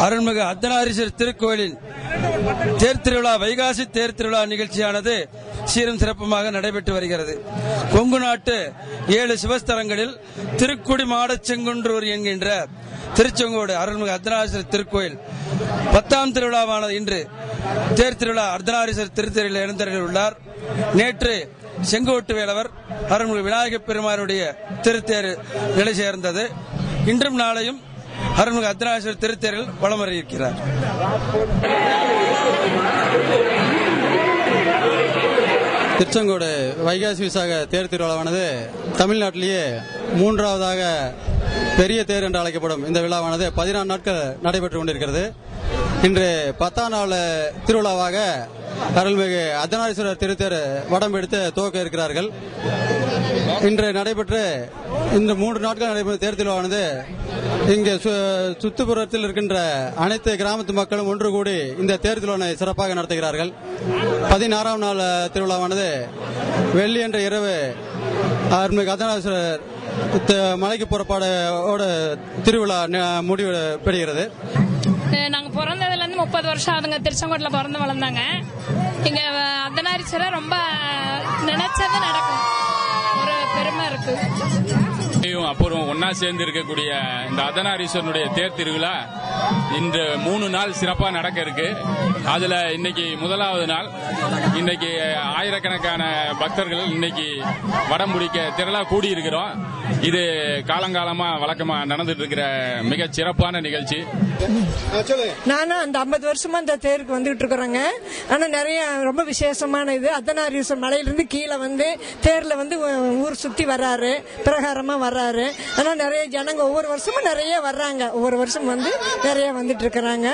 அருள்மிகு அர்த்தநாரீஸ்வரர் திருக்கோயிலின் தேர் திருவிழா வைகாசி தேர் திருவிழா நிகழ்ச்சியானது சீரும் சிறப்புமாக நடைபெற்று வருகிறது. கொங்கு நாட்டு 7 சிவஸ்தலங்களில் திருக்குடி மாடச் செங்குன்றூர் என்கின்ற திருச்செங்கோடு அருள்மிகு அர்த்தநாரீஸ்வரர் திருக்கோயில் 10ஆம் திருவிழாவானது இன்று தேர் திருவிழா அர்த்தநாரீஸ்வரர் திருத்தேரில் எழுந்தருளியுள்ளார். நேற்று செங்கோட்டு வேலவர் அருள்மிகு விநாயகப் பெருமானுடைய திருத்தேர் நிலை சேர்ந்தது. இன்றும் நாளையும் அருள்மிகு அர்த்தநாரீஸ்வரர் திருத்தேரில் வலம் வர இருக்கிறார். திருச்செங்கோடு வைகாசி விசாக தேர் திருவிழாவானது தமிழ்நாட்டிலேயே 3ஆவதாக பெரிய தேர் என்று அழைக்கப்படும் இந்த விழாவானது 14 நாட்கள் நடைபெற்றுக் கொண்டிருக்கிறது. இன்று 10ஆம் நாள் திருவிழாவாக அருள்மிகு அர்த்தநாரீஸ்வரர் திருத்தேர் வடம் எடுத்து துவக்க இருக்கிறார்கள். இன்று நடைபெற்று இந்த 3 நாட்கள் நடைபெறும் தேர் திருவிழாவானது இங்கே சுற்றுப்புறத்தில் இருக்கின்ற அனைத்து கிராமத்து மக்களும் ஒன்று கூடி இந்த தேர் திருவிழாவை சிறப்பாக நடத்துகிறார்கள். 16ஆம் நாள் திருவிழாவானது வெள்ளி என்ற இரவு அருள்மிகு அர்த்தநாரீஸ்வரர் மலைக்கு புறப்பாடோடு திருவிழா முடிவு பெறுகிறது. நாங்க பிறந்ததுல இருந்து 30 வருஷம் ஆகுதுங்க. திருச்செங்கோட்டுல பிறந்து வளர்ந்தாங்க. இங்க அர்த்தநாரீஸ்வரர் ரொம்ப நினைச்சது நடக்கும். ஒரு பெருமை இருக்கு. அப்புறம் ஒன்னா சேர்ந்து இருக்கக்கூடிய இந்த அர்த்தநாரீஸ்வரனுடைய தேர் திருவிழா இன்று 3 நாள் சிறப்பா நடக்க இருக்கு. அதுல இன்னைக்கு முதலாவது நாள். இன்னைக்கு ஆயிரக்கணக்கான பக்தர்கள் இன்னைக்கு வடம் பிடிக்க திரளா கூடி இருக்கிறோம். இது காலங்காலமா வழக்கமா நடந்துட்டு இருக்கிற மிக சிறப்பான நிகழ்ச்சி. நானும் அந்த 50 வருஷமா இந்த தேருக்கு வந்துட்டு இருக்கிறோங்க. ஆனா நிறைய ரொம்ப விசேஷமான இது அர்த்தநாரீஸ்வரர் மலையிலிருந்து கீழே வந்து தேர்ல வந்து ஊர் சுத்தி வர்றாரு, பிரகாரமா வர்றாரு. ஆனா நிறைய ஜனங்க ஒவ்வொரு வருஷமும் நிறைய வர்றாங்க. ஒவ்வொரு வருஷம் வந்து நிறைய வந்துட்டு இருக்கிறாங்க.